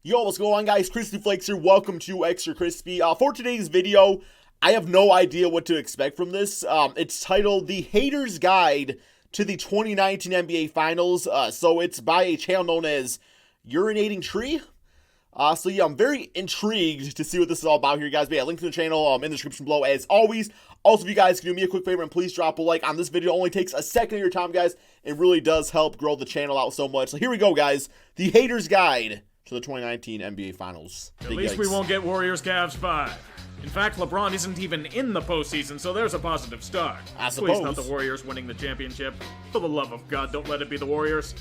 Yo, what's going on, guys? Crispy Flakes here. Welcome to Extra Crispy. For today's video, I have no idea what to expect from this. It's titled The Hater's Guide to the 2019 NBA Finals. So it's by a channel known as Urinating Tree. So yeah, I'm very intrigued to see what this is all about here, guys. But yeah, link to the channel in the description below as always. Also, if you guys can do me a quick favor and please drop a like on this video. It only takes a second of your time, guys. It really does help grow the channel out so much. So here we go, guys. The Hater's Guide to the 2019 NBA Finals. At least we won't get Warriors-Cavs 5. In fact, LeBron isn't even in the postseason, so there's a positive start. I suppose. Please not the Warriors winning the championship. For the love of God, don't let it be the Warriors.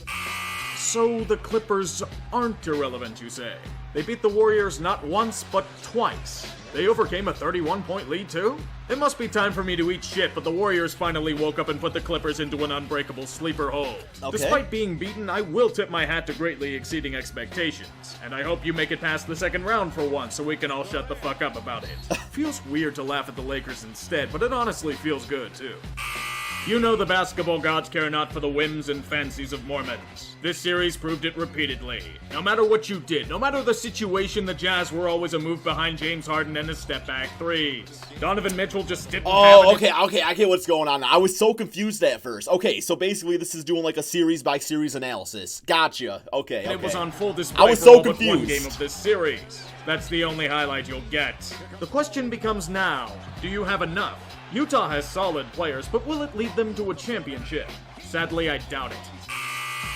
So the Clippers aren't irrelevant, you say? They beat the Warriors not once, but twice. They overcame a 31-point lead, too? It must be time for me to eat shit, but the Warriors finally woke up and put the Clippers into an unbreakable sleeper hole. Okay. Despite being beaten, I will tip my hat to greatly exceeding expectations. And I hope you make it past the second round for once, so we can all shut the fuck up about it. Feels weird to laugh at the Lakers instead, but it honestly feels good, too. You know the basketball gods care not for the whims and fancies of Mormons. This series proved it repeatedly. No matter what you did, no matter the situation, the Jazz were always a move behind James Harden and his step-back threes. Donovan Mitchell just didn't have it. Okay, I get what's going on. I was so confused at first. Okay, so basically this is doing like a series-by-series analysis. Gotcha. Okay. And it was on full display I was for so all but one confused. game of this series. That's the only highlight you'll get. The question becomes now, do you have enough? Utah has solid players, but will it lead them to a championship? Sadly, I doubt it.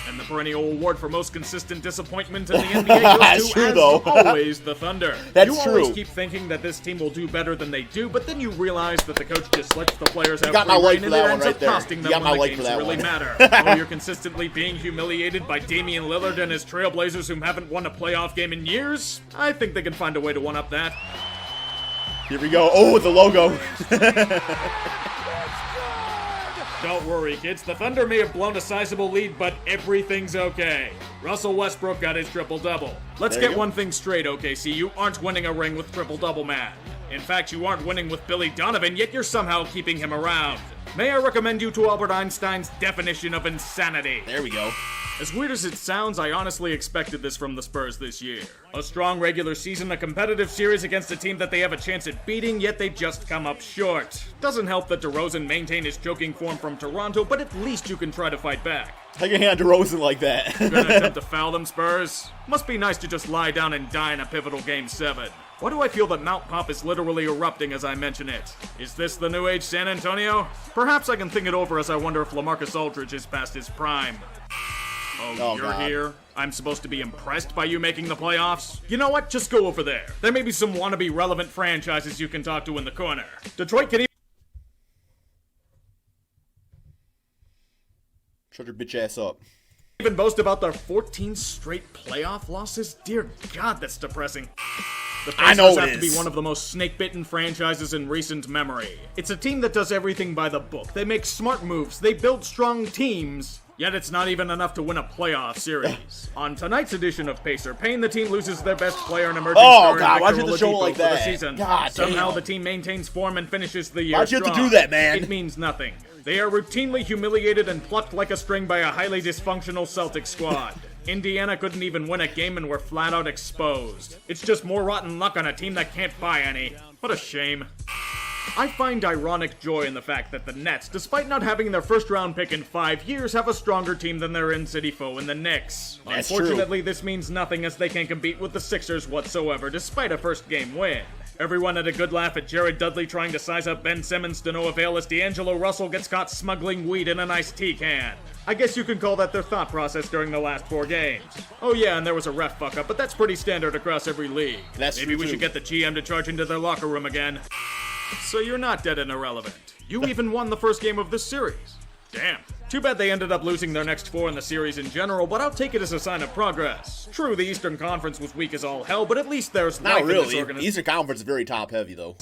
And the perennial award for most consistent disappointment in the NBA goes to, as always, the Thunder. That's you true. always keep thinking that this team will do better than they do, but then you realize that the coach just lets the players have got my free like rein, for and that it one ends right up there. costing You them got my when the like for games that really one. matter. Oh, you're consistently being humiliated by Damian Lillard and his Trailblazers who haven't won a playoff game in years? I think they can find a way to one-up that. Here we go. Oh, the logo. Don't worry, kids. The Thunder may have blown a sizable lead, but everything's okay. Russell Westbrook got his triple-double. Let's There you get go. one thing straight, OKC. You aren't winning a ring with triple-double man. In fact, you aren't winning with Billy Donovan, yet you're somehow keeping him around. May I recommend you to Albert Einstein's definition of insanity? There we go. As weird as it sounds, I honestly expected this from the Spurs this year. A strong regular season, a competitive series against a team that they have a chance at beating, yet they just come up short. Doesn't help that DeRozan maintained his choking form from Toronto, but at least you can try to fight back. How you hand DeRozan like that? Gonna attempt to foul them, Spurs? Must be nice to just lie down and die in a pivotal Game 7. Why do I feel that Mount Pop is literally erupting as I mention it? Is this the new age San Antonio? Perhaps I can think it over as I wonder if LaMarcus Aldridge is past his prime. Oh, you're God. here? I'm supposed to be impressed by you making the playoffs? You know what? Just go over there. There may be some wannabe relevant franchises you can talk to in the corner. Detroit can Shut your bitch ass up. even boast about their 14 straight playoff losses? Dear God, that's depressing. The I know Pacers it have to be is. one of the most snake-bitten franchises in recent memory. It's a team that does everything by the book. They make smart moves, they build strong teams, yet it's not even enough to win a playoff series. On tonight's edition of Pacer Pain, the team loses their best player and emerging star in God, why'd you Victor have to show it Oladipo like for the that? season. God Somehow damn. the team maintains form and finishes the year Why'd you have to strong. do that, man? It means nothing. They are routinely humiliated and plucked like a string by a highly dysfunctional Celtic squad. Indiana couldn't even win a game and were flat out exposed. It's just more rotten luck on a team that can't buy any. What a shame. I find ironic joy in the fact that the Nets, despite not having their first round pick in 5 years, have a stronger team than their in-city foe in the Knicks. That's Unfortunately, this means nothing as they can't compete with the Sixers whatsoever, despite a first game win. Everyone had a good laugh at Jared Dudley trying to size up Ben Simmons to no avail as D'Angelo Russell gets caught smuggling weed in an iced tea can. I guess you can call that their thought process during the last 4 games. Oh yeah, and there was a ref fuck-up, but that's pretty standard across every league. That's Maybe true, we too. should get the GM to charge into their locker room again. So you're not dead and irrelevant. You even won the first game of this series. Damn. Too bad they ended up losing their next 4 in the series in general, but I'll take it as a sign of progress. True, the Eastern Conference was weak as all hell, but at least there's Not life in this really. organization. Eastern Conference is very top heavy, though.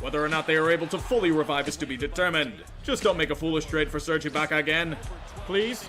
Whether or not they are able to fully revive is to be determined. Just don't make a foolish trade for Serge Ibaka again. Please?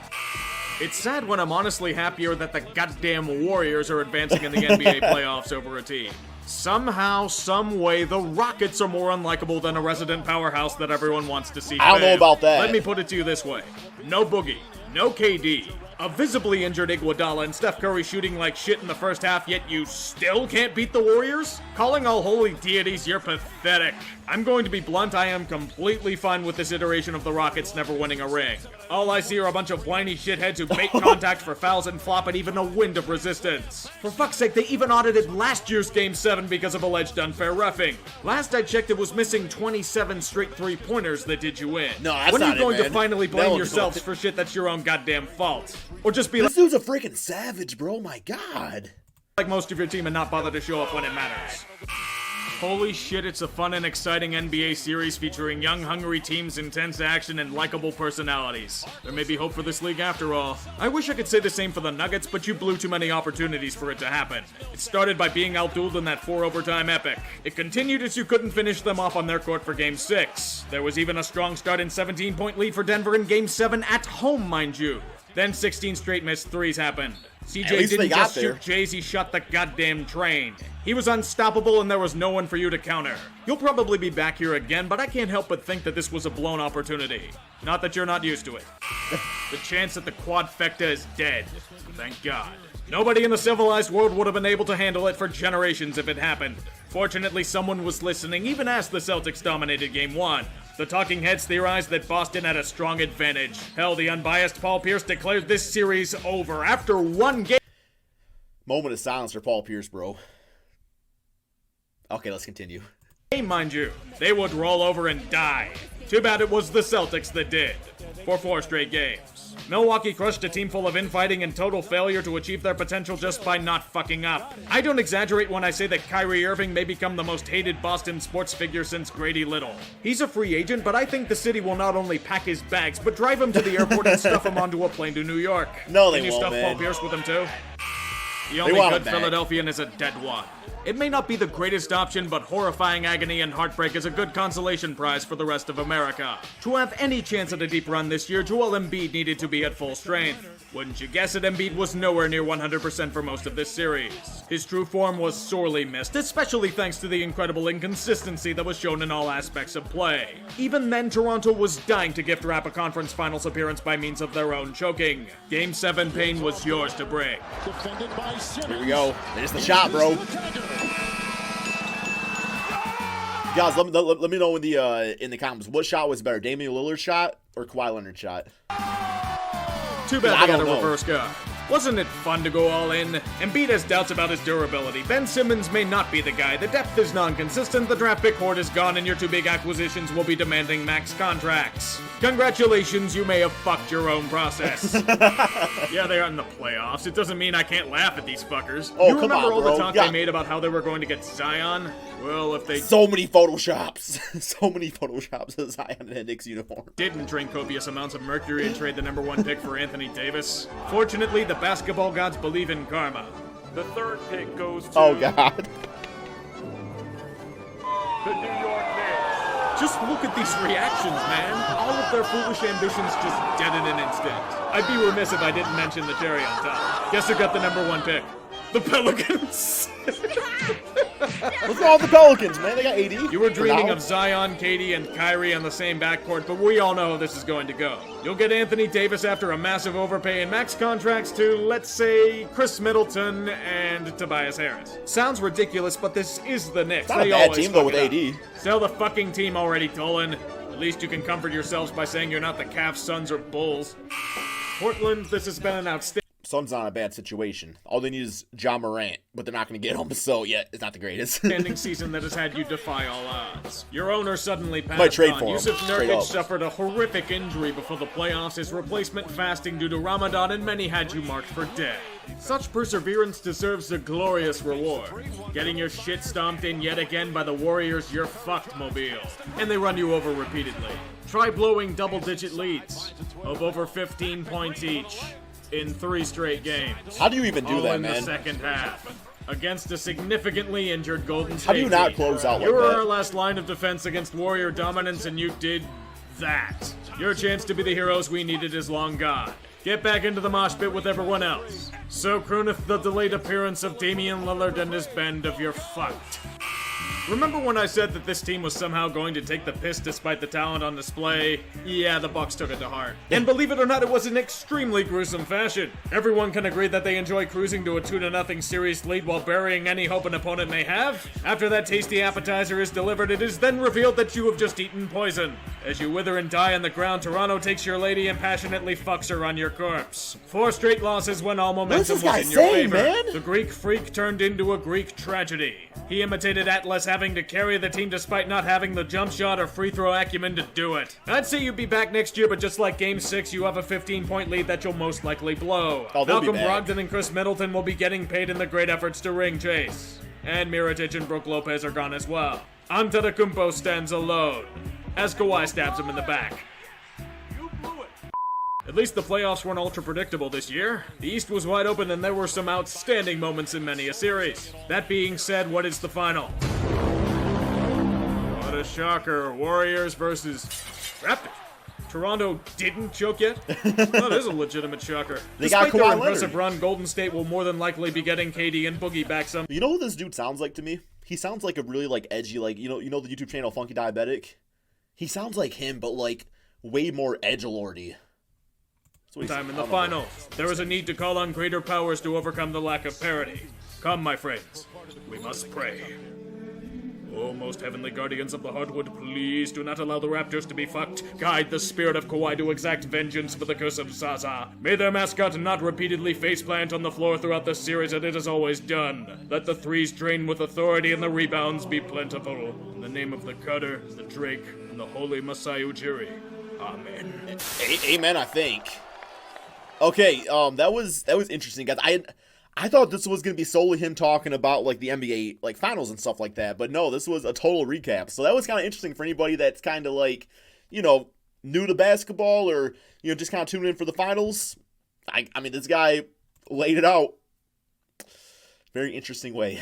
It's sad when I'm honestly happier that the goddamn Warriors are advancing in the NBA playoffs over a team. Somehow, someway, the Rockets are more unlikable than a resident powerhouse that everyone wants to see I don't know fail. about that. Let me put it to you this way. No Boogie, no KD, A visibly injured Iguodala and Steph Curry shooting like shit in the first half, yet you still can't beat the Warriors? Calling all holy deities, you're pathetic. I'm going to be blunt, I am completely fine with this iteration of the Rockets never winning a ring. All I see are a bunch of whiny shitheads who bait contact for fouls and flop at even a wind of resistance. For fuck's sake, they even audited last year's Game 7 because of alleged unfair reffing. Last I checked, it was missing 27 straight three-pointers that did you in. No, that's when are not you going it, man. to finally No blame one's yourselves going for shit that's your own goddamn fault? Or just be This dude's a freaking savage, bro. My God. like most of your team and not bother to show up when it matters. Holy shit, it's a fun and exciting NBA series featuring young, hungry teams, intense action, and likable personalities. There may be hope for this league after all. I wish I could say the same for the Nuggets, but you blew too many opportunities for it to happen. It started by being outdueled in that 4-overtime epic. It continued as you couldn't finish them off on their court for Game 6. There was even a strong start and 17-point lead for Denver in Game 7 at home, mind you. Then 16 straight missed threes happened. CJ didn't just shoot Jays, he shot the goddamn train. He was unstoppable and there was no one for you to counter. You'll probably be back here again, but I can't help but think that this was a blown opportunity. Not that you're not used to it. The chance at the quadfecta is dead. Thank God. Nobody in the civilized world would have been able to handle it for generations if it happened. Fortunately, someone was listening even as the Celtics dominated Game 1. The talking heads theorized that Boston had a strong advantage. Hell, the unbiased Paul Pierce declared this series over after one game. Moment of silence for Paul Pierce, bro. Okay, let's continue. Mind you, they would roll over and die. Too bad it was the Celtics that did. For 4 straight games. Milwaukee crushed a team full of infighting and total failure to achieve their potential just by not fucking up. I don't exaggerate when I say that Kyrie Irving may become the most hated Boston sports figure since Grady Little. He's a free agent, but I think the city will not only pack his bags, but drive him to the airport and stuff him onto a plane to New York. No, they Can you won't, stuff man. Paul Pierce with him too? The only good Philadelphian is a dead one. It may not be the greatest option, but horrifying agony and heartbreak is a good consolation prize for the rest of America. To have any chance at a deep run this year, Joel Embiid needed to be at full strength. Wouldn't you guess it, Embiid was nowhere near 100% for most of this series. His true form was sorely missed, especially thanks to the incredible inconsistency that was shown in all aspects of play. Even then, Toronto was dying to gift wrap a conference finals appearance by means of their own choking. Game 7 pain was yours to bring. Here we go. There's the shot, bro. Guys, let me know in the comments what shot was better, Damian Lillard's shot or Kawhi Leonard's shot. Too bad they got a reverse guard. Wasn't it fun to go all in? Embiid has doubts about his durability. Ben Simmons may not be the guy. The depth is non-consistent, the draft pick hoard is gone, and your 2 big acquisitions will be demanding max contracts. Congratulations, you may have fucked your own process. Yeah, they are in the playoffs. It doesn't mean I can't laugh at these fuckers. Oh, you remember all the bro. talk they made about how they were going to get Zion? Well, if they so many photoshops. So many photoshops of Zion in a Knicks uniform. Didn't drink copious amounts of mercury and trade the number 1 pick for Anthony Davis. Fortunately, the basketball gods believe in karma. The 3rd pick goes to... Oh, God. The New York Knicks. Just look at these reactions, man. All of their foolish ambitions just dead in an instant. I'd be remiss if I didn't mention the cherry on top. Guess who got the number 1 pick? The Pelicans. Look at all the Pelicans, man. They got 80. You were dreaming of Zion, Katie, and Kyrie on the same backcourt, but we all know how this is going to go. You'll get Anthony Davis after a massive overpay and max contracts to, let's say, Chris Middleton and Tobias Harris. Sounds ridiculous, but this is the Knicks. It's not a bad team, though, with AD. Sell the fucking team already, Dolan. At least you can comfort yourselves by saying you're not the Cavs, Suns, or Bulls. Portland, this has been an outstanding... Suns not in a bad situation. All they need is Ja Morant, but they're not going to get him, so yeah, it's not the greatest. Standing season that has had you defy all odds. Your owner suddenly passed Might trade on. for him, Yusuf straight Nurkic up. suffered a horrific injury before the playoffs, his replacement fasting due to Ramadan, and many had you marked for dead. Such perseverance deserves a glorious reward. Getting your shit stomped in yet again by the Warriors, you're fucked mobile. And they run you over repeatedly. Try blowing double-digit leads of over 15 points each. In 3 straight games. How do you even do all that, in man? the second half. Against a significantly injured Golden State. How do you not team. close out like You were that? our last line of defense against Warrior dominance, and you did that. Your chance to be the heroes we needed is long gone. Get back into the mosh pit with everyone else. So crooneth the delayed appearance of Damian Lillard and his band of you're fucked. Remember when I said that this team was somehow going to take the piss despite the talent on display? Yeah, the Bucks took it to heart. And believe it or not, it was in extremely gruesome fashion. Everyone can agree that they enjoy cruising to a 2-0 series lead while burying any hope an opponent may have. After that tasty appetizer is delivered, it is then revealed that you have just eaten poison. As you wither and die on the ground, Toronto takes your lady and passionately fucks her on your corpse. 4 straight losses when all momentum was in your favor. Man? The Greek freak turned into a Greek tragedy. He imitated Atlas having to carry the team despite not having the jump shot or free throw acumen to do it. I'd say you'd be back next year, but just like Game 6, you have a 15-point lead that you'll most likely blow. Malcolm Brogdon and Chris Middleton will be getting paid in the great efforts to ring chase. And Mirotic and Brook Lopez are gone as well. Antetokounmpo stands alone, as Kawhi stabs him in the back. At least the playoffs weren't ultra predictable this year. The East was wide open and there were some outstanding moments in many a series. That being said, what is the final? What a shocker. Warriors versus Raptors. Toronto didn't choke yet? That is a legitimate shocker. Despite their impressive run, Golden State will more than likely be getting KD and Boogie back some. You know who this dude sounds like to me? He sounds like a really like edgy, like you know the YouTube channel Funky Diabetic? He sounds like him, but like way more edgelordy. Time in the finals. There is a need to call on greater powers to overcome the lack of parity. Come, my friends, we must pray. Oh, most heavenly guardians of the hardwood, please do not allow the Raptors to be fucked. Guide the spirit of Kawhi to exact vengeance for the curse of Zaza. May their mascot not repeatedly faceplant on the floor throughout the series as it has always done. Let the threes drain with authority and the rebounds be plentiful. In the name of the Cutter, the Drake, and the Holy Masai Ujiri. Amen. Amen, I think. Okay, that was interesting, guys. I thought this was gonna be solely him talking about like the NBA like finals and stuff like that, but no, this was a total recap. So that was kind of interesting for anybody that's kind of like, you know, new to basketball or you know just kind of tuning in for the finals. I mean, this guy laid it out very interesting way.